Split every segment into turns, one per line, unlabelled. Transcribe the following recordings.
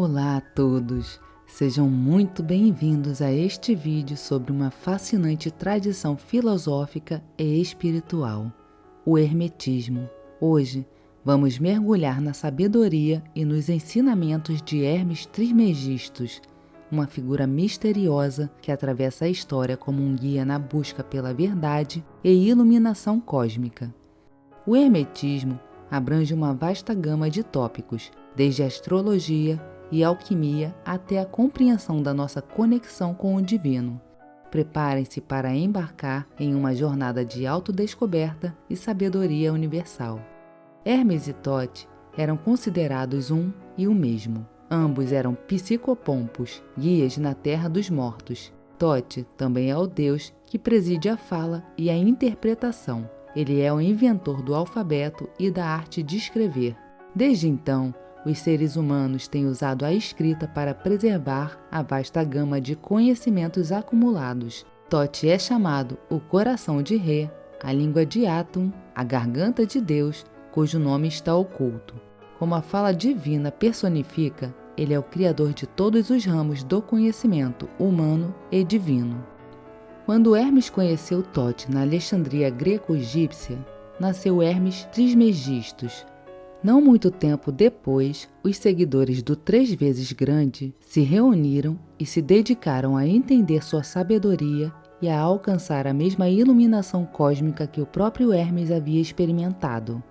Olá a todos! Sejam muito bem-vindos a este vídeo sobre uma fascinante tradição filosófica e espiritual, o Hermetismo. Hoje, vamos mergulhar na sabedoria e nos ensinamentos de Hermes Trismegisto, uma figura misteriosa que atravessa a história como um guia na busca pela verdade e iluminação cósmica. O Hermetismo abrange uma vasta gama de tópicos, desde a astrologia e alquimia até a compreensão da nossa conexão com o divino. Preparem-se para embarcar em uma jornada de autodescoberta e sabedoria universal. Hermes e Thoth eram considerados um e o mesmo. Ambos eram psicopompos, guias na terra dos mortos. Thoth também é o deus que preside a fala e a interpretação. Ele é o inventor do alfabeto e da arte de escrever. Desde então, os seres humanos têm usado a escrita para preservar a vasta gama de conhecimentos acumulados. Thoth é chamado o coração de Re, a língua de Atum, a garganta de Deus, cujo nome está oculto. Como a fala divina personifica, ele é o criador de todos os ramos do conhecimento humano e divino. Quando Hermes conheceu Thoth na Alexandria greco-egípcia, nasceu Hermes Trismegisto. Não muito tempo depois, os seguidores do Três Vezes Grande se reuniram e se dedicaram a entender sua sabedoria e a alcançar a mesma iluminação cósmica que o próprio Hermes havia experimentado.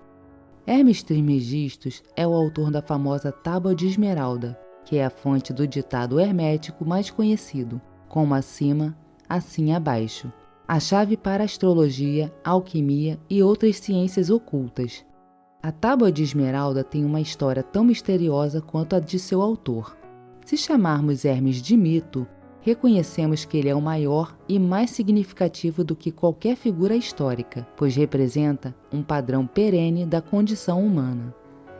Hermes Trismegisto é o autor da famosa Tábua de Esmeralda, que é a fonte do ditado hermético mais conhecido, como acima, assim abaixo, a chave para a astrologia, alquimia e outras ciências ocultas. A Tábua de Esmeralda tem uma história tão misteriosa quanto a de seu autor. Se chamarmos Hermes de mito, reconhecemos que ele é o maior e mais significativo do que qualquer figura histórica, pois representa um padrão perene da condição humana.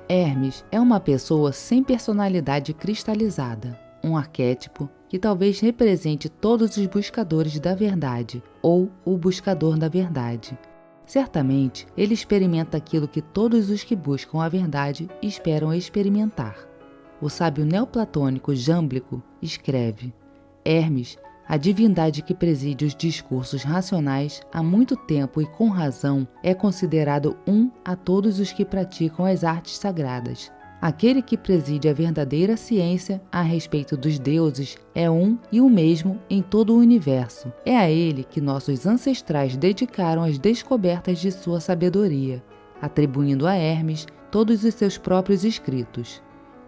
Hermes é uma pessoa sem personalidade cristalizada, um arquétipo que talvez represente todos os buscadores da verdade, ou o buscador da verdade. Certamente, ele experimenta aquilo que todos os que buscam a verdade esperam experimentar. O sábio neoplatônico Jâmblico escreve: Hermes, a divindade que preside os discursos racionais, há muito tempo e com razão, é considerado um a todos os que praticam as artes sagradas. Aquele que preside a verdadeira ciência a respeito dos deuses é um e o mesmo em todo o universo. É a ele que nossos ancestrais dedicaram as descobertas de sua sabedoria, atribuindo a Hermes todos os seus próprios escritos.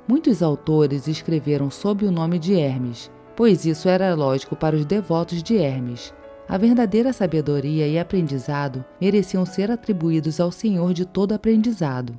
Muitos autores escreveram sob o nome de Hermes, pois isso era lógico para os devotos de Hermes. A verdadeira sabedoria e aprendizado mereciam ser atribuídos ao Senhor de todo aprendizado.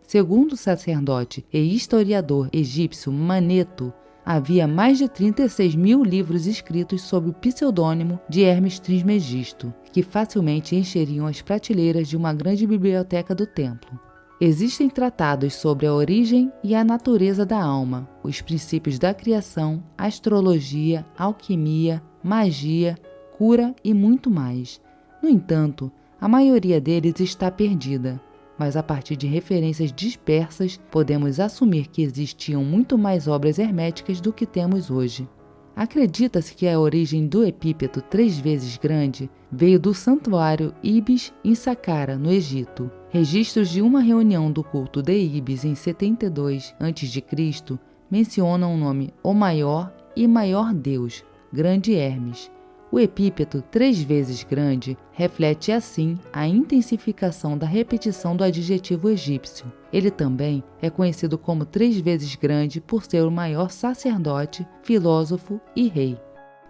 Segundo o sacerdote e historiador egípcio Maneto, havia mais de 36 mil livros escritos sob o pseudônimo de Hermes Trismegisto, que facilmente encheriam as prateleiras de uma grande biblioteca do templo. Existem tratados sobre a origem e a natureza da alma, os princípios da criação, astrologia, alquimia, magia, cura e muito mais. No entanto, a maioria deles está perdida. Mas a partir de referências dispersas, podemos assumir que existiam muito mais obras herméticas do que temos hoje. Acredita-se que a origem do epípeto Três Vezes Grande veio do santuário Ibis em Saqqara, no Egito. Registros de uma reunião do culto de Ibis em 72 a.C. mencionam o nome O Maior e Maior Deus, Grande Hermes. O epípeto Três Vezes Grande reflete assim a intensificação da repetição do adjetivo egípcio. Ele também é conhecido como Três Vezes Grande por ser o maior sacerdote, filósofo e rei.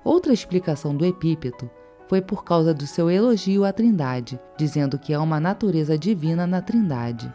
Outra explicação do epípeto foi por causa do seu elogio à Trindade, dizendo que há uma natureza divina na Trindade.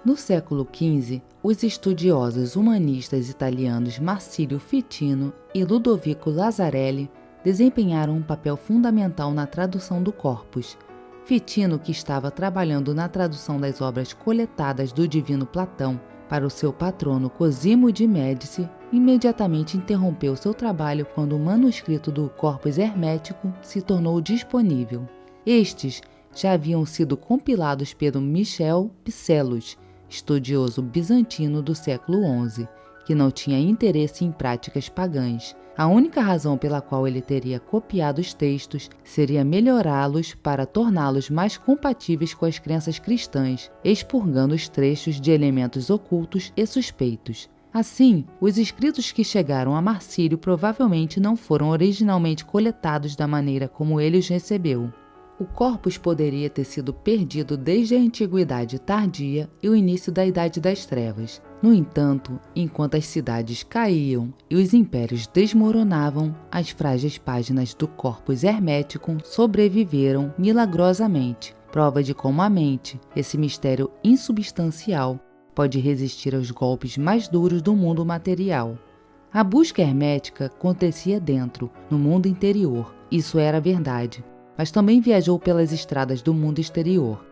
No século XV, os estudiosos humanistas italianos Marsilio Ficino e Ludovico Lazzarelli desempenharam um papel fundamental na tradução do Corpus. Ficino, que estava trabalhando na tradução das obras coletadas do divino Platão para o seu patrono Cosimo de Médici, imediatamente interrompeu seu trabalho quando o manuscrito do Corpus Hermético se tornou disponível. Estes já haviam sido compilados pelo Michel Psellos, estudioso bizantino do século XI, que não tinha interesse em práticas pagãs. A única razão pela qual ele teria copiado os textos seria melhorá-los para torná-los mais compatíveis com as crenças cristãs, expurgando os trechos de elementos ocultos e suspeitos. Assim, os escritos que chegaram a Marcílio provavelmente não foram originalmente coletados da maneira como ele os recebeu. O corpus poderia ter sido perdido desde a Antiguidade Tardia e o início da Idade das Trevas. No entanto, enquanto as cidades caíam e os impérios desmoronavam, as frágeis páginas do Corpus Hermeticum sobreviveram milagrosamente, prova de como a mente, esse mistério insubstancial, pode resistir aos golpes mais duros do mundo material. A busca hermética acontecia dentro, no mundo interior, isso era verdade, mas também viajou pelas estradas do mundo exterior.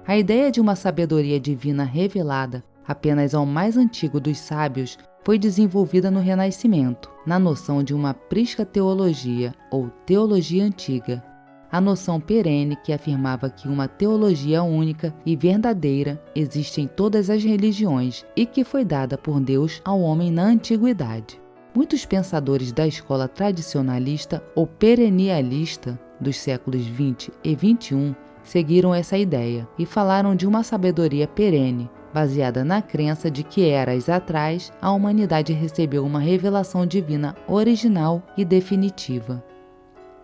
A ideia de uma sabedoria divina revelada apenas ao mais antigo dos sábios foi desenvolvida no Renascimento, na noção de uma prisca teologia ou teologia antiga, a noção perene que afirmava que uma teologia única e verdadeira existe em todas as religiões e que foi dada por Deus ao homem na antiguidade. Muitos pensadores da escola tradicionalista ou perennialista dos séculos XX e XXI seguiram essa ideia e falaram de uma sabedoria perene, baseada na crença de que eras atrás a humanidade recebeu uma revelação divina original e definitiva.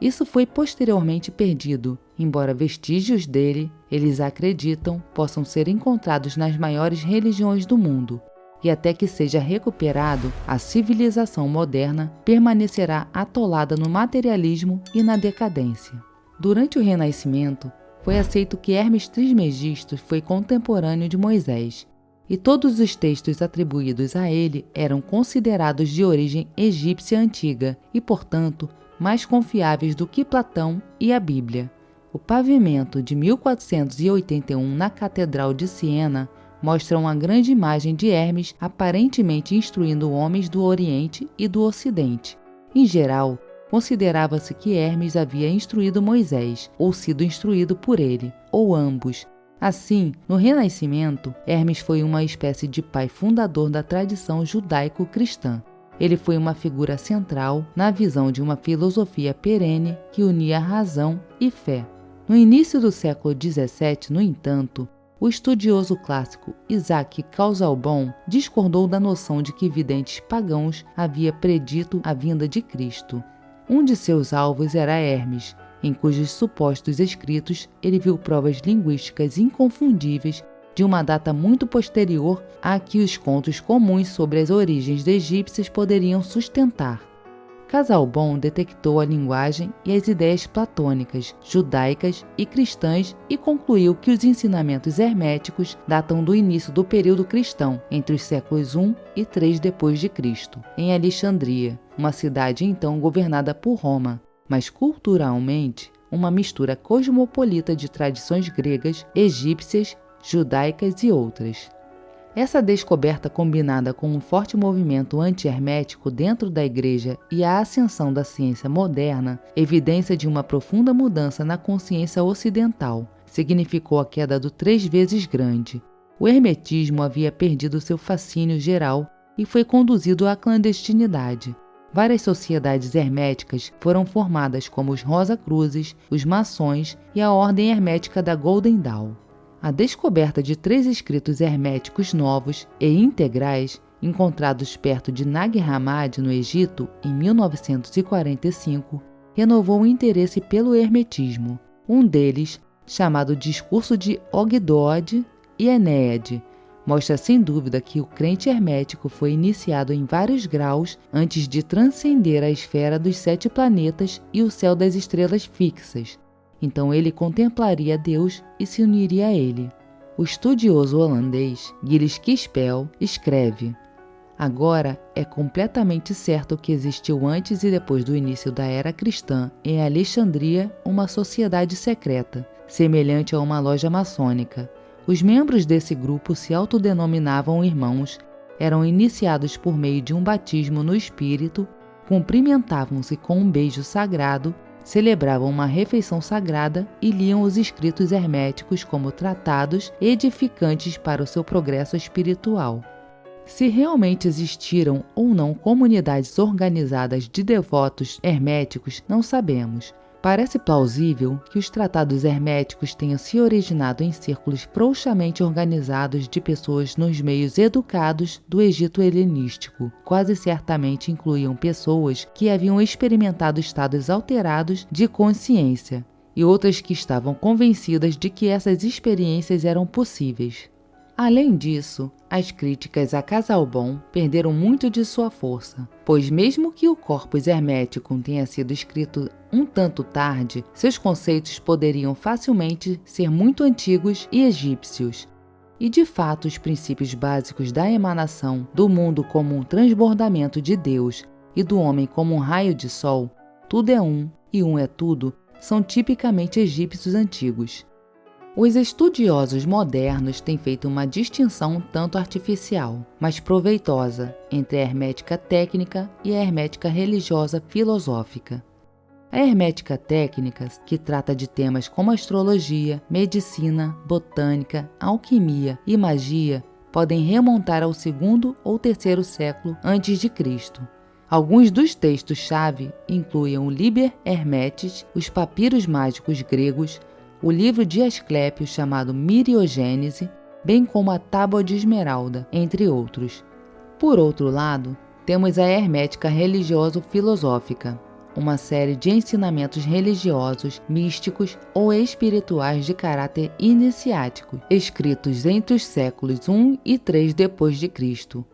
Isso foi posteriormente perdido, embora vestígios dele, eles acreditam, possam ser encontrados nas maiores religiões do mundo, e até que seja recuperado, a civilização moderna permanecerá atolada no materialismo e na decadência. Durante o Renascimento, foi aceito que Hermes Trismegisto foi contemporâneo de Moisés, e todos os textos atribuídos a ele eram considerados de origem egípcia antiga e, portanto, mais confiáveis do que Platão e a Bíblia. O pavimento de 1481 na Catedral de Siena mostra uma grande imagem de Hermes aparentemente instruindo homens do Oriente e do Ocidente. Em geral, considerava-se que Hermes havia instruído Moisés, ou sido instruído por ele, ou ambos. Assim, no Renascimento, Hermes foi uma espécie de pai fundador da tradição judaico-cristã. Ele foi uma figura central na visão de uma filosofia perene que unia razão e fé. No início do século XVII, no entanto, o estudioso clássico Isaac Casaubon discordou da noção de que videntes pagãos havia predito a vinda de Cristo. Um de seus alvos era Hermes, em cujos supostos escritos ele viu provas linguísticas inconfundíveis de uma data muito posterior à que os contos comuns sobre as origens egípcias poderiam sustentar. Casaubon detectou a linguagem e as ideias platônicas, judaicas e cristãs e concluiu que os ensinamentos herméticos datam do início do período cristão, entre os séculos I e III depois de Cristo, em Alexandria, uma cidade então governada por Roma, mas culturalmente uma mistura cosmopolita de tradições gregas, egípcias, judaicas e outras. Essa descoberta, combinada com um forte movimento anti-hermético dentro da Igreja e a ascensão da ciência moderna, evidência de uma profunda mudança na consciência ocidental, significou a queda do 3 vezes grande. O hermetismo havia perdido seu fascínio geral e foi conduzido à clandestinidade. Várias sociedades herméticas foram formadas como os Rosa-Cruzes, os maçons e a Ordem Hermética da Golden Dawn. A descoberta de 3 escritos herméticos novos e integrais, encontrados perto de Nag Hammadi, no Egito, em 1945, renovou o interesse pelo hermetismo. Um deles, chamado Discurso de Ogdoad e Enéade, mostra sem dúvida que o crente hermético foi iniciado em vários graus antes de transcender a esfera dos 7 planetas e o céu das estrelas fixas. Então ele contemplaria Deus e se uniria a ele. O estudioso holandês Gilles Kispel escreve: agora é completamente certo que existiu antes e depois do início da era cristã em Alexandria uma sociedade secreta, semelhante a uma loja maçônica. Os membros desse grupo se autodenominavam irmãos, eram iniciados por meio de um batismo no Espírito, cumprimentavam-se com um beijo sagrado, celebravam uma refeição sagrada e liam os escritos herméticos como tratados edificantes para o seu progresso espiritual. Se realmente existiram ou não comunidades organizadas de devotos herméticos, não sabemos. Parece plausível que os tratados herméticos tenham se originado em círculos frouxamente organizados de pessoas nos meios educados do Egito helenístico. Quase certamente incluíam pessoas que haviam experimentado estados alterados de consciência e outras que estavam convencidas de que essas experiências eram possíveis. Além disso, as críticas a Casaubon perderam muito de sua força, pois mesmo que o Corpus Hermeticum tenha sido escrito um tanto tarde, seus conceitos poderiam facilmente ser muito antigos e egípcios. E de fato, os princípios básicos da emanação, do mundo como um transbordamento de Deus e do homem como um raio de sol, tudo é um e um é tudo, são tipicamente egípcios antigos. Os estudiosos modernos têm feito uma distinção tanto artificial, mas proveitosa, entre a hermética técnica e a hermética religiosa filosófica. A hermética técnica, que trata de temas como astrologia, medicina, botânica, alquimia e magia, podem remontar ao segundo ou terceiro século antes de Cristo. Alguns dos textos-chave incluem o Liber Hermetis, os papiros mágicos gregos, o livro de Asclépio chamado Miriogênese, bem como a Tábua de Esmeralda, entre outros. Por outro lado, temos a hermética religioso-filosófica, uma série de ensinamentos religiosos, místicos ou espirituais de caráter iniciático, escritos entre os séculos I e III depois de Cristo.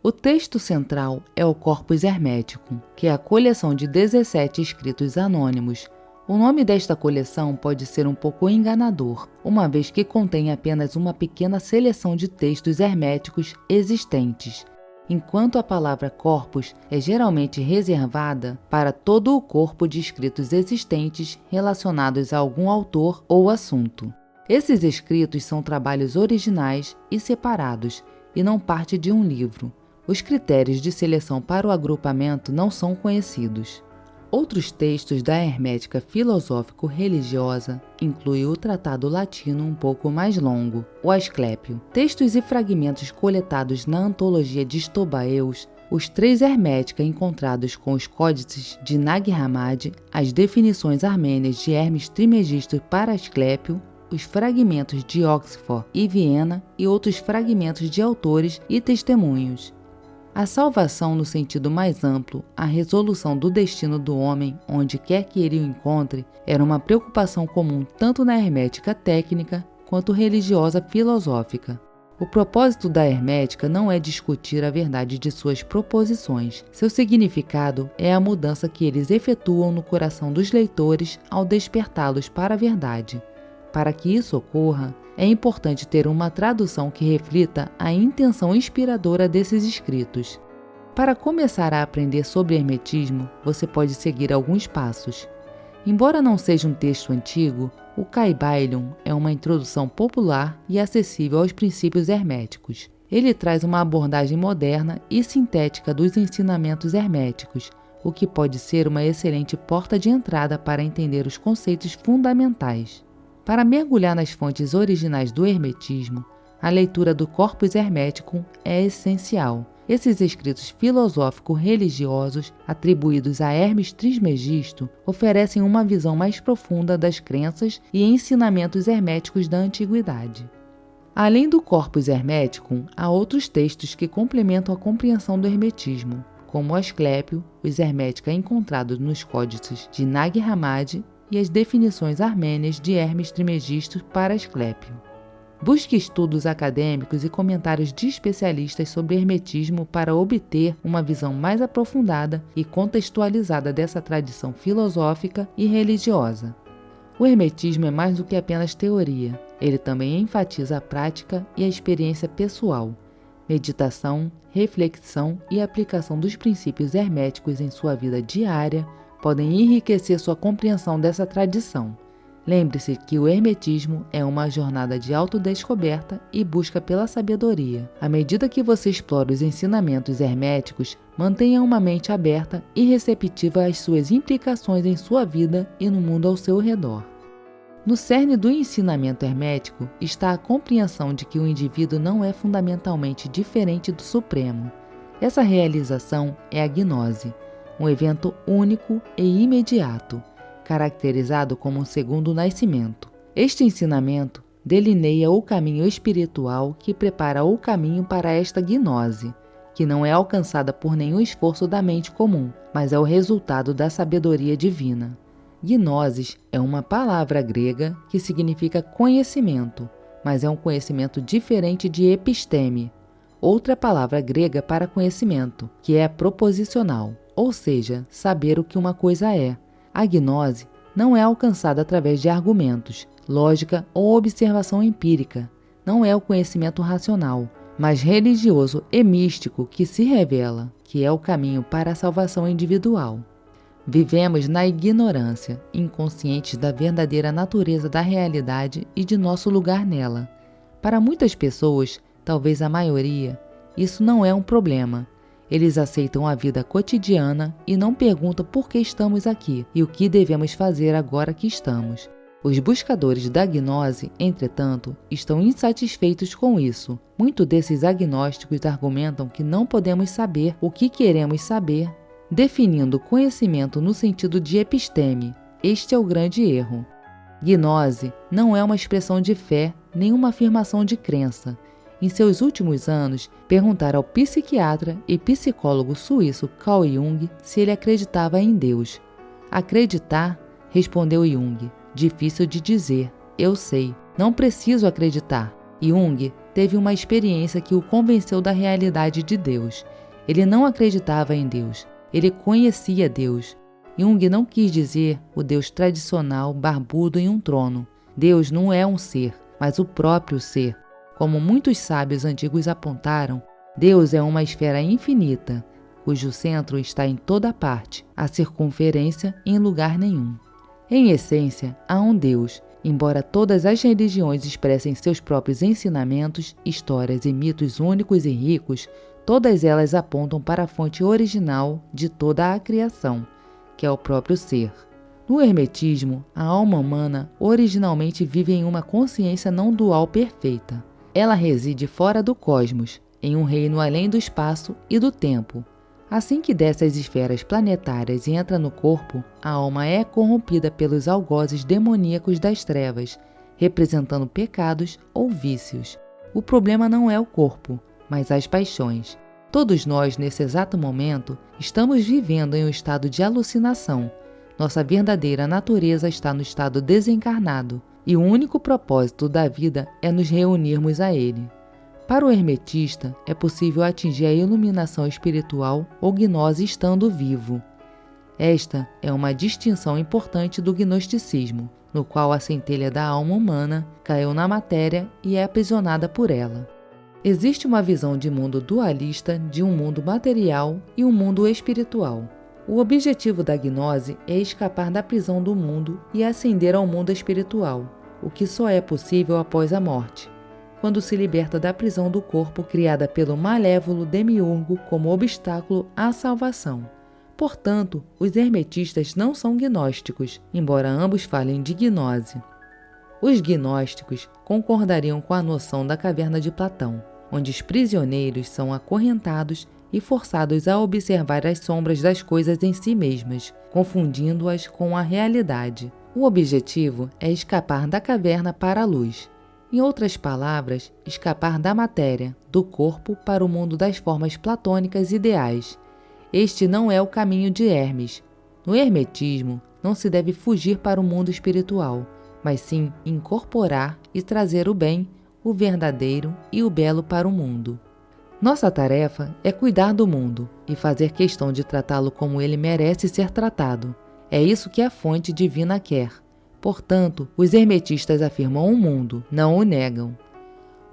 O texto central é o Corpus Hermeticum, que é a coleção de 17 escritos anônimos. O nome desta coleção pode ser um pouco enganador, uma vez que contém apenas uma pequena seleção de textos herméticos existentes, enquanto a palavra corpus é geralmente reservada para todo o corpo de escritos existentes relacionados a algum autor ou assunto. Esses escritos são trabalhos originais e separados, e não parte de um livro. Os critérios de seleção para o agrupamento não são conhecidos. Outros textos da hermética filosófico-religiosa incluem o tratado latino um pouco mais longo, o Asclépio, textos e fragmentos coletados na antologia de Estobaeus, os 3 hermética encontrados com os códices de Nag Hammadi, as definições armênias de Hermes Trismegisto para Asclépio, os fragmentos de Oxford e Viena e outros fragmentos de autores e testemunhos. A salvação no sentido mais amplo, a resolução do destino do homem, onde quer que ele o encontre, era uma preocupação comum tanto na hermética técnica quanto religiosa filosófica. O propósito da hermética não é discutir a verdade de suas proposições. Seu significado é a mudança que eles efetuam no coração dos leitores ao despertá-los para a verdade. Para que isso ocorra, é importante ter uma tradução que reflita a intenção inspiradora desses escritos. Para começar a aprender sobre hermetismo, você pode seguir alguns passos. Embora não seja um texto antigo, o Kybalion é uma introdução popular e acessível aos princípios herméticos. Ele traz uma abordagem moderna e sintética dos ensinamentos herméticos, o que pode ser uma excelente porta de entrada para entender os conceitos fundamentais. Para mergulhar nas fontes originais do hermetismo, a leitura do Corpus Hermeticum é essencial. Esses escritos filosófico-religiosos, atribuídos a Hermes Trismegisto, oferecem uma visão mais profunda das crenças e ensinamentos herméticos da antiguidade. Além do Corpus Hermeticum, há outros textos que complementam a compreensão do hermetismo, como o Asclépio, os hermética encontrados nos códices de Nag Hammadi e as definições armênias de Hermes Trismegisto para Asclépio. Busque estudos acadêmicos e comentários de especialistas sobre hermetismo para obter uma visão mais aprofundada e contextualizada dessa tradição filosófica e religiosa. O hermetismo é mais do que apenas teoria. Ele também enfatiza a prática e a experiência pessoal, meditação, reflexão e aplicação dos princípios herméticos em sua vida diária podem enriquecer sua compreensão dessa tradição. Lembre-se que o hermetismo é uma jornada de autodescoberta e busca pela sabedoria. À medida que você explora os ensinamentos herméticos, mantenha uma mente aberta e receptiva às suas implicações em sua vida e no mundo ao seu redor. No cerne do ensinamento hermético está a compreensão de que o indivíduo não é fundamentalmente diferente do Supremo. Essa realização é a gnose, um evento único e imediato, caracterizado como um segundo nascimento. Este ensinamento delineia o caminho espiritual que prepara o caminho para esta gnose, que não é alcançada por nenhum esforço da mente comum, mas é o resultado da sabedoria divina. Gnosis é uma palavra grega que significa conhecimento, mas é um conhecimento diferente de episteme, outra palavra grega para conhecimento, que é proposicional, ou seja, saber o que uma coisa é. A gnose não é alcançada através de argumentos, lógica ou observação empírica. Não é o conhecimento racional, mas religioso e místico que se revela, que é o caminho para a salvação individual. Vivemos na ignorância, inconscientes da verdadeira natureza da realidade e de nosso lugar nela. Para muitas pessoas, talvez a maioria, isso não é um problema. Eles aceitam a vida cotidiana e não perguntam por que estamos aqui e o que devemos fazer agora que estamos. Os buscadores da gnose, entretanto, estão insatisfeitos com isso. Muitos desses agnósticos argumentam que não podemos saber o que queremos saber, definindo conhecimento no sentido de episteme. Este é o grande erro. Gnose não é uma expressão de fé nem uma afirmação de crença. Em seus últimos anos, perguntaram ao psiquiatra e psicólogo suíço Carl Jung se ele acreditava em Deus. Acreditar, respondeu Jung, difícil de dizer, eu sei, não preciso acreditar. Jung teve uma experiência que o convenceu da realidade de Deus. Ele não acreditava em Deus, ele conhecia Deus. Jung não quis dizer o Deus tradicional, barbudo em um trono. Deus não é um ser, mas o próprio ser. Como muitos sábios antigos apontaram, Deus é uma esfera infinita, cujo centro está em toda parte, a circunferência em lugar nenhum. Em essência, há um Deus, embora todas as religiões expressem seus próprios ensinamentos, histórias e mitos únicos e ricos, todas elas apontam para a fonte original de toda a criação, que é o próprio ser. No hermetismo, a alma humana originalmente vive em uma consciência não dual perfeita. Ela reside fora do cosmos, em um reino além do espaço e do tempo. Assim que desce as esferas planetárias e entra no corpo, a alma é corrompida pelos algozes demoníacos das trevas, representando pecados ou vícios. O problema não é o corpo, mas as paixões. Todos nós, nesse exato momento, estamos vivendo em um estado de alucinação. Nossa verdadeira natureza está no estado desencarnado, e o único propósito da vida é nos reunirmos a ele. Para o hermetista, é possível atingir a iluminação espiritual ou gnose estando vivo. Esta é uma distinção importante do gnosticismo, no qual a centelha da alma humana caiu na matéria e é aprisionada por ela. Existe uma visão de mundo dualista de um mundo material e um mundo espiritual. O objetivo da gnose é escapar da prisão do mundo e ascender ao mundo espiritual, o que só é possível após a morte, quando se liberta da prisão do corpo criada pelo malévolo demiurgo como obstáculo à salvação. Portanto, os hermetistas não são gnósticos, embora ambos falem de gnose. Os gnósticos concordariam com a noção da caverna de Platão, onde os prisioneiros são acorrentados e forçados a observar as sombras das coisas em si mesmas, confundindo-as com a realidade. O objetivo é escapar da caverna para a luz. Em outras palavras, escapar da matéria, do corpo para o mundo das formas platônicas ideais. Este não é o caminho de Hermes. No hermetismo, não se deve fugir para o mundo espiritual, mas sim incorporar e trazer o bem, o verdadeiro e o belo para o mundo. Nossa tarefa é cuidar do mundo e fazer questão de tratá-lo como ele merece ser tratado. É isso que a fonte divina quer. Portanto, os hermetistas afirmam o mundo, não o negam.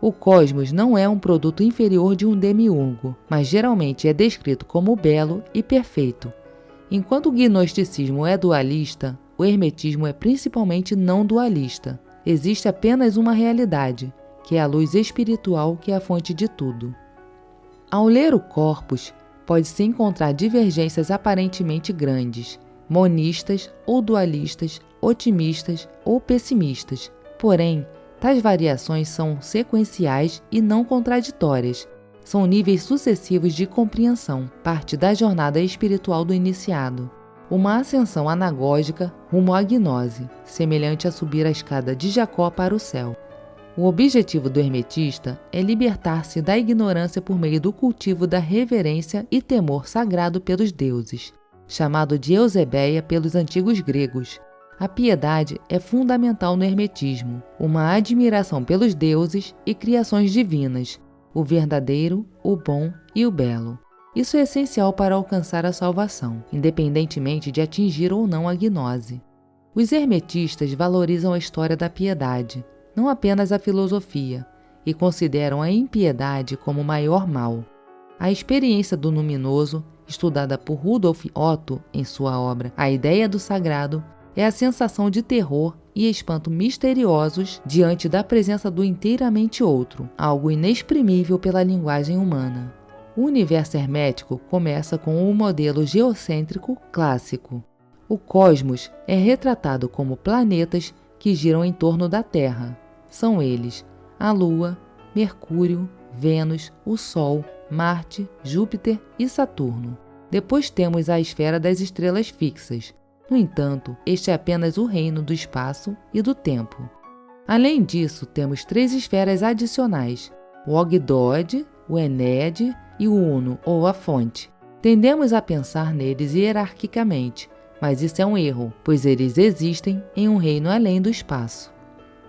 O cosmos não é um produto inferior de um demiurgo, mas geralmente é descrito como belo e perfeito. Enquanto o gnosticismo é dualista, o hermetismo é principalmente não dualista. Existe apenas uma realidade, que é a luz espiritual que é a fonte de tudo. Ao ler o Corpus, pode-se encontrar divergências aparentemente grandes. monistas ou dualistas, otimistas ou pessimistas. Porém, tais variações são sequenciais e não contraditórias. São níveis sucessivos de compreensão, parte da jornada espiritual do iniciado. Uma ascensão anagógica rumo à gnose, semelhante a subir a escada de Jacó para o céu. O objetivo do hermetista é libertar-se da ignorância por meio do cultivo da reverência e temor sagrado pelos deuses, chamado de Eusebeia pelos antigos gregos. A piedade é fundamental no hermetismo, uma admiração pelos deuses e criações divinas, o verdadeiro, o bom e o belo. Isso é essencial para alcançar a salvação, independentemente de atingir ou não a gnose. Os hermetistas valorizam a história da piedade, não apenas a filosofia, e consideram a impiedade como o maior mal. A experiência do luminoso, estudada por Rudolf Otto em sua obra A Ideia do Sagrado, é a sensação de terror e espanto misteriosos diante da presença do inteiramente outro, algo inexprimível pela linguagem humana. O universo hermético começa com o modelo geocêntrico clássico. O cosmos é retratado como planetas que giram em torno da Terra. São eles a Lua, Mercúrio, Vênus, o Sol, Marte, Júpiter e Saturno. Depois temos a esfera das estrelas fixas. No entanto, este é apenas o reino do espaço e do tempo. Além disso, temos 3 esferas adicionais, o Ogdoad, o Ened e o Uno, ou a fonte. Tendemos a pensar neles hierarquicamente, mas isso é um erro, pois eles existem em um reino além do espaço.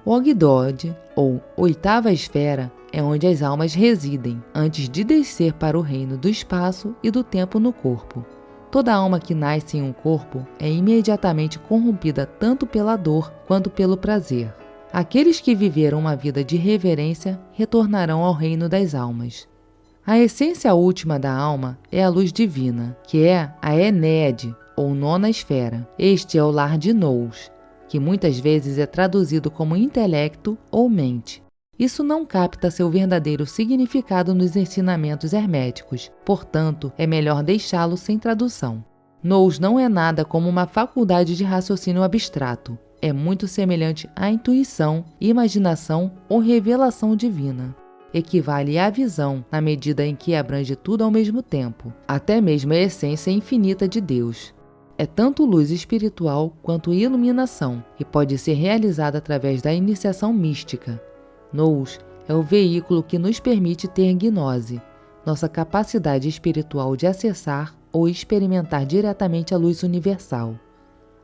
O Ogdoad, ou oitava esfera, é onde as almas residem, antes de descer para o reino do espaço e do tempo no corpo. Toda alma que nasce em um corpo é imediatamente corrompida tanto pela dor quanto pelo prazer. Aqueles que viveram uma vida de reverência retornarão ao reino das almas. A essência última da alma é a luz divina, que é a Ened, ou nona esfera. Este é o lar de Nous, que muitas vezes é traduzido como intelecto ou mente. Isso não capta seu verdadeiro significado nos ensinamentos herméticos, portanto, é melhor deixá-lo sem tradução. Nous não é nada como uma faculdade de raciocínio abstrato. É muito semelhante à intuição, imaginação ou revelação divina. Equivale à visão, na medida em que abrange tudo ao mesmo tempo, até mesmo a essência infinita de Deus. É tanto luz espiritual quanto iluminação, e pode ser realizada através da iniciação mística. Nous é o veículo que nos permite ter gnose, nossa capacidade espiritual de acessar ou experimentar diretamente a luz universal.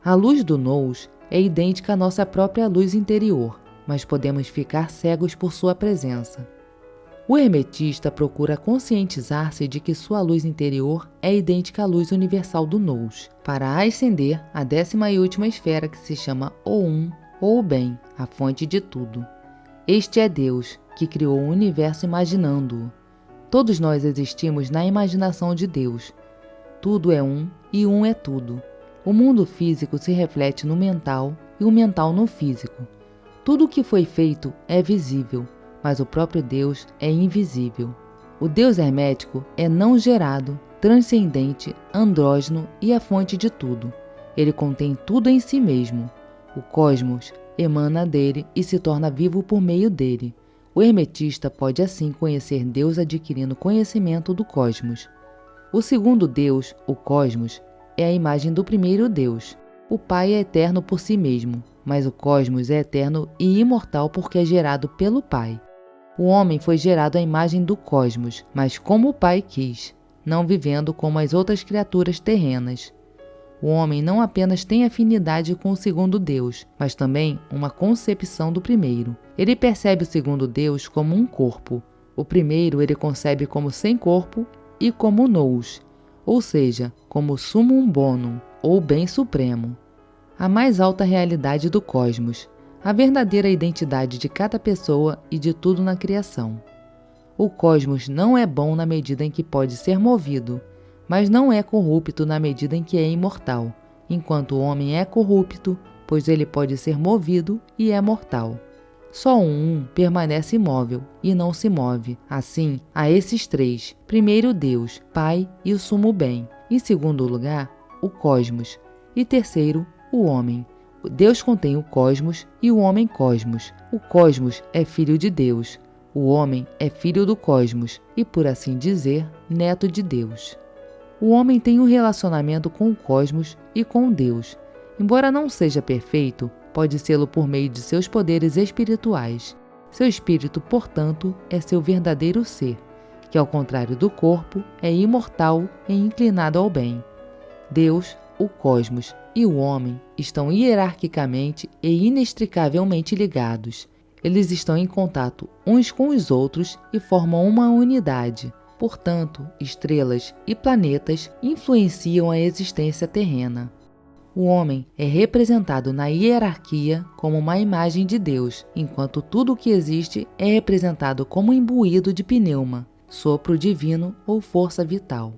A luz do Nous é idêntica à nossa própria luz interior, mas podemos ficar cegos por sua presença. O hermetista procura conscientizar-se de que sua luz interior é idêntica à luz universal do Nous, para ascender à 10ª e última esfera, que se chama O-Um, ou o bem, a fonte de tudo. Este é Deus, que criou o universo imaginando-o. Todos nós existimos na imaginação de Deus. Tudo é um e um é tudo. O mundo físico se reflete no mental e o mental no físico. Tudo o que foi feito é visível, mas o próprio Deus é invisível. O Deus hermético é não gerado, transcendente, andrógeno e a fonte de tudo. Ele contém tudo em si mesmo. O cosmos emana dele e se torna vivo por meio dele. O hermetista pode assim conhecer Deus adquirindo conhecimento do cosmos. O segundo Deus, o cosmos, é a imagem do primeiro Deus. O Pai é eterno por si mesmo, mas o cosmos é eterno e imortal porque é gerado pelo Pai. O homem foi gerado à imagem do cosmos, mas como o Pai quis, não vivendo como as outras criaturas terrenas. O homem não apenas tem afinidade com o segundo Deus, mas também uma concepção do primeiro. Ele percebe o segundo Deus como um corpo. O primeiro ele concebe como sem corpo e como nous, ou seja, como sumum bonum, ou bem supremo. A mais alta realidade do cosmos, a verdadeira identidade de cada pessoa e de tudo na criação. O cosmos não é bom na medida em que pode ser movido, mas não é corrupto na medida em que é imortal, enquanto o homem é corrupto, pois ele pode ser movido e é mortal. Só um permanece imóvel e não se move. Assim, há esses 3. Primeiro Deus, Pai e o sumo bem. Em segundo lugar, o cosmos. E terceiro, o homem. Deus contém o cosmos e o homem cosmos. O cosmos é filho de Deus. O homem é filho do cosmos e, por assim dizer, neto de Deus. O homem tem um relacionamento com o cosmos e com Deus. Embora não seja perfeito, pode sê-lo por meio de seus poderes espirituais. Seu espírito, portanto, é seu verdadeiro ser, que, ao contrário do corpo, é imortal e inclinado ao bem. Deus, o cosmos e o homem estão hierarquicamente e inextricavelmente ligados. Eles estão em contato uns com os outros e formam uma unidade. Portanto, estrelas e planetas influenciam a existência terrena. O homem é representado na hierarquia como uma imagem de Deus, enquanto tudo o que existe é representado como imbuído de pneuma, sopro divino ou força vital.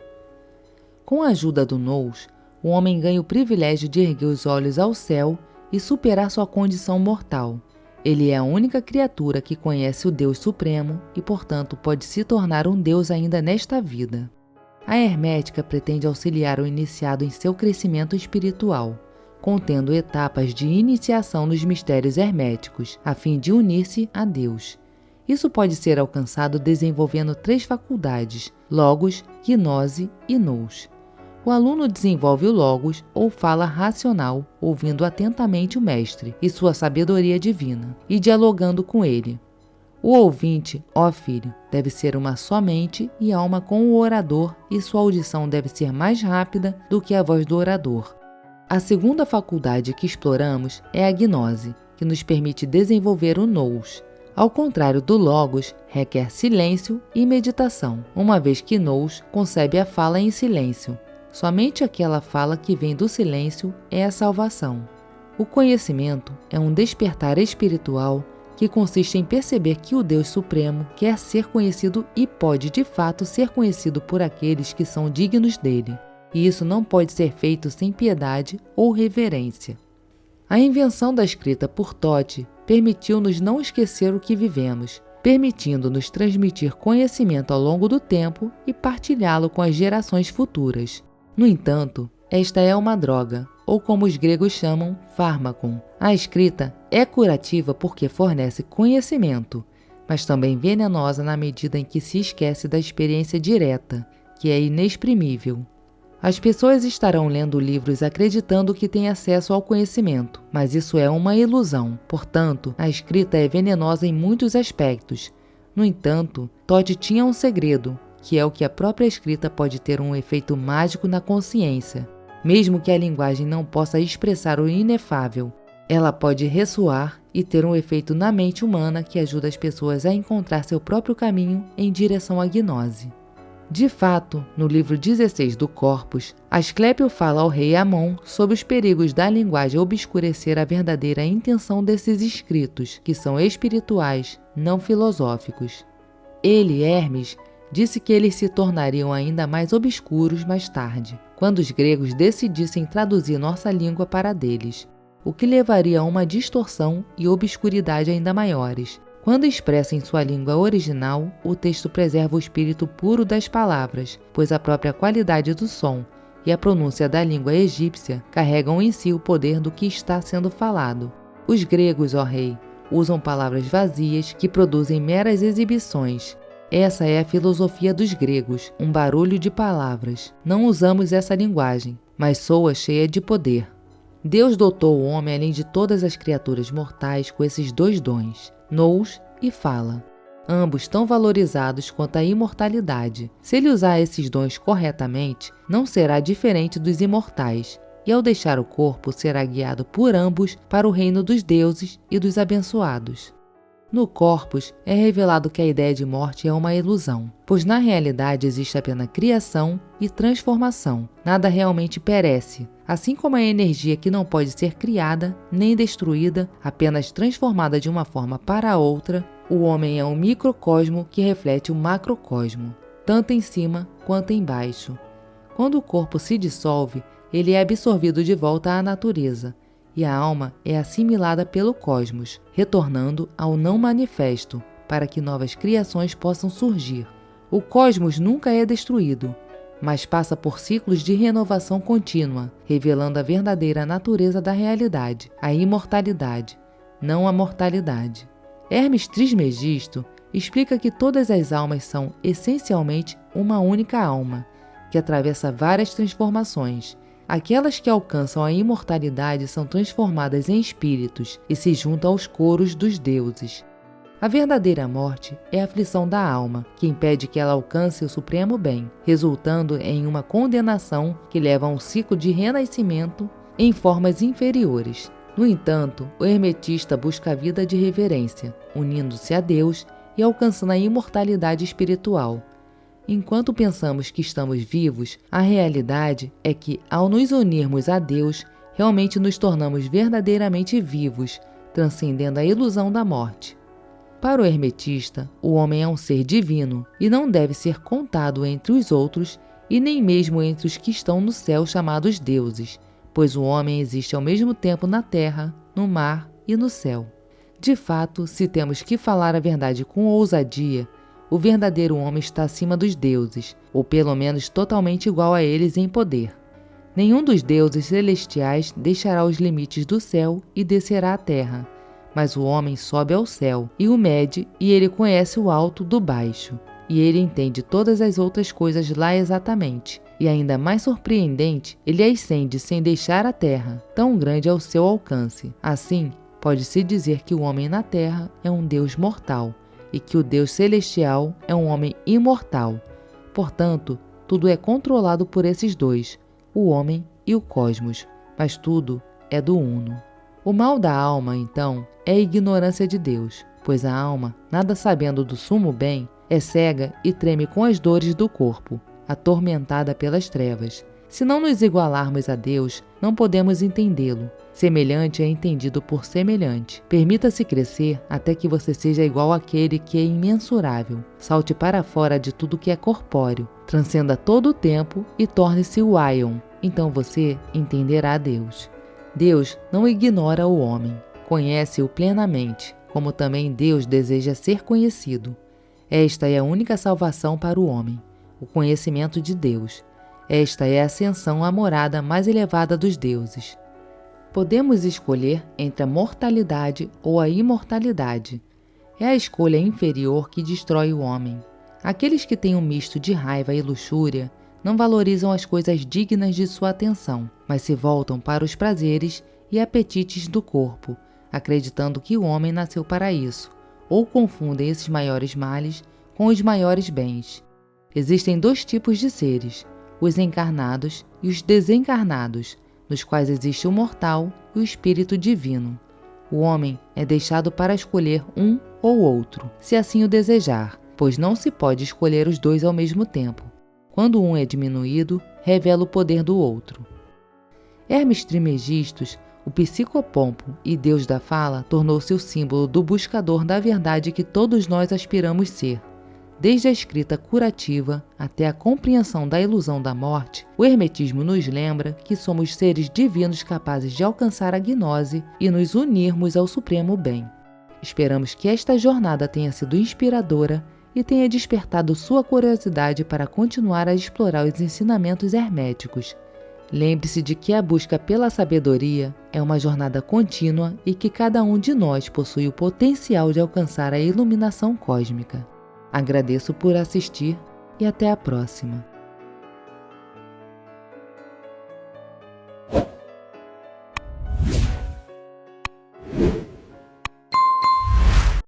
Com a ajuda do Nous, o homem ganha o privilégio de erguer os olhos ao céu e superar sua condição mortal. Ele é a única criatura que conhece o Deus Supremo e, portanto, pode se tornar um Deus ainda nesta vida. A hermética pretende auxiliar o iniciado em seu crescimento espiritual, contendo etapas de iniciação nos mistérios herméticos, a fim de unir-se a Deus. Isso pode ser alcançado desenvolvendo 3 faculdades: Logos, Gnose e Nous. O aluno desenvolve o Logos ou fala racional, ouvindo atentamente o mestre e sua sabedoria divina, e dialogando com ele. O ouvinte, ó filho, deve ser uma só mente e alma com o orador, e sua audição deve ser mais rápida do que a voz do orador. A segunda faculdade que exploramos é a Gnose, que nos permite desenvolver o Nous. Ao contrário do Logos, requer silêncio e meditação, uma vez que Nous concebe a fala em silêncio. Somente aquela fala que vem do silêncio é a salvação. O conhecimento é um despertar espiritual que consiste em perceber que o Deus Supremo quer ser conhecido e pode, de fato, ser conhecido por aqueles que são dignos dele. E isso não pode ser feito sem piedade ou reverência. A invenção da escrita por Tote permitiu-nos não esquecer o que vivemos, permitindo-nos transmitir conhecimento ao longo do tempo e partilhá-lo com as gerações futuras. No entanto, esta é uma droga, ou como os gregos chamam, fármacon. A escrita é curativa porque fornece conhecimento, mas também venenosa na medida em que se esquece da experiência direta, que é inexprimível. As pessoas estarão lendo livros acreditando que têm acesso ao conhecimento, mas isso é uma ilusão. Portanto, a escrita é venenosa em muitos aspectos. No entanto, Tote tinha um segredo, que é o que a própria escrita pode ter um efeito mágico na consciência. Mesmo que a linguagem não possa expressar o inefável, ela pode ressoar e ter um efeito na mente humana que ajuda as pessoas a encontrar seu próprio caminho em direção à gnose. De fato, no livro 16 do Corpus, Asclépio fala ao rei Amon sobre os perigos da linguagem obscurecer a verdadeira intenção desses escritos, que são espirituais, não filosóficos. Ele, Hermes, disse que eles se tornariam ainda mais obscuros mais tarde, quando os gregos decidissem traduzir nossa língua para a deles, o que levaria a uma distorção e obscuridade ainda maiores. Quando expressa em sua língua original, o texto preserva o espírito puro das palavras, pois a própria qualidade do som e a pronúncia da língua egípcia carregam em si o poder do que está sendo falado. Os gregos, ó rei, usam palavras vazias que produzem meras exibições. Essa é a filosofia dos gregos, um barulho de palavras. Não usamos essa linguagem, mas soa cheia de poder. Deus dotou o homem, além de todas as criaturas mortais, com esses 2 dons, Nous e fala, ambos tão valorizados quanto a imortalidade. Se ele usar esses dons corretamente, não será diferente dos imortais, e ao deixar o corpo será guiado por ambos para o reino dos deuses e dos abençoados. No Corpus é revelado que a ideia de morte é uma ilusão, pois na realidade existe apenas criação e transformação. Nada realmente perece, assim como a energia que não pode ser criada nem destruída, apenas transformada de uma forma para outra. O homem é um microcosmo que reflete o macrocosmo, tanto em cima quanto embaixo. Quando o corpo se dissolve, ele é absorvido de volta à natureza, e a alma é assimilada pelo cosmos, retornando ao não manifesto, para que novas criações possam surgir. O cosmos nunca é destruído, mas passa por ciclos de renovação contínua, revelando a verdadeira natureza da realidade, a imortalidade, não a mortalidade. Hermes Trismegisto explica que todas as almas são essencialmente uma única alma, que atravessa várias transformações. Aquelas que alcançam a imortalidade são transformadas em espíritos e se juntam aos coros dos deuses. A verdadeira morte é a aflição da alma, que impede que ela alcance o supremo bem, resultando em uma condenação que leva a um ciclo de renascimento em formas inferiores. No entanto, o hermetista busca a vida de reverência, unindo-se a Deus e alcançando a imortalidade espiritual. Enquanto pensamos que estamos vivos, a realidade é que, ao nos unirmos a Deus, realmente nos tornamos verdadeiramente vivos, transcendendo a ilusão da morte. Para o hermetista, o homem é um ser divino e não deve ser contado entre os outros e nem mesmo entre os que estão no céu chamados deuses, pois o homem existe ao mesmo tempo na terra, no mar e no céu. De fato, se temos que falar a verdade com ousadia, o verdadeiro homem está acima dos deuses, ou pelo menos totalmente igual a eles em poder. Nenhum dos deuses celestiais deixará os limites do céu e descerá à terra, mas o homem sobe ao céu e o mede, e ele conhece o alto do baixo, e ele entende todas as outras coisas lá exatamente. E ainda mais surpreendente, ele ascende sem deixar a terra, tão grande é o seu alcance. Assim, pode-se dizer que o homem na terra é um Deus mortal, e que o Deus celestial é um homem imortal. Portanto, tudo é controlado por esses dois, o homem e o cosmos, mas tudo é do Uno. O mal da alma, então, é a ignorância de Deus, pois a alma, nada sabendo do sumo bem, é cega e treme com as dores do corpo, atormentada pelas trevas. Se não nos igualarmos a Deus, não podemos entendê-lo. Semelhante é entendido por semelhante. Permita-se crescer até que você seja igual àquele que é imensurável. Salte para fora de tudo que é corpóreo, transcenda todo o tempo e torne-se o Aion. Então você entenderá Deus. Deus não ignora o homem, conhece-o plenamente, como também Deus deseja ser conhecido. Esta é a única salvação para o homem, o conhecimento de Deus. Esta é a ascensão à morada mais elevada dos deuses. Podemos escolher entre a mortalidade ou a imortalidade. É a escolha inferior que destrói o homem. Aqueles que têm um misto de raiva e luxúria não valorizam as coisas dignas de sua atenção, mas se voltam para os prazeres e apetites do corpo, acreditando que o homem nasceu para isso, ou confundem esses maiores males com os maiores bens. Existem dois tipos de seres, os encarnados e os desencarnados, nos quais existe o mortal e o espírito divino. O homem é deixado para escolher um ou outro, se assim o desejar, pois não se pode escolher os dois ao mesmo tempo. Quando um é diminuído, revela o poder do outro. Hermes Trismegisto, o psicopompo e deus da fala, tornou-se o símbolo do buscador da verdade que todos nós aspiramos ser. Desde a escrita curativa até a compreensão da ilusão da morte, o hermetismo nos lembra que somos seres divinos capazes de alcançar a gnose e nos unirmos ao supremo bem. Esperamos que esta jornada tenha sido inspiradora e tenha despertado sua curiosidade para continuar a explorar os ensinamentos herméticos. Lembre-se de que a busca pela sabedoria é uma jornada contínua e que cada um de nós possui o potencial de alcançar a iluminação cósmica. Agradeço por assistir e até a próxima.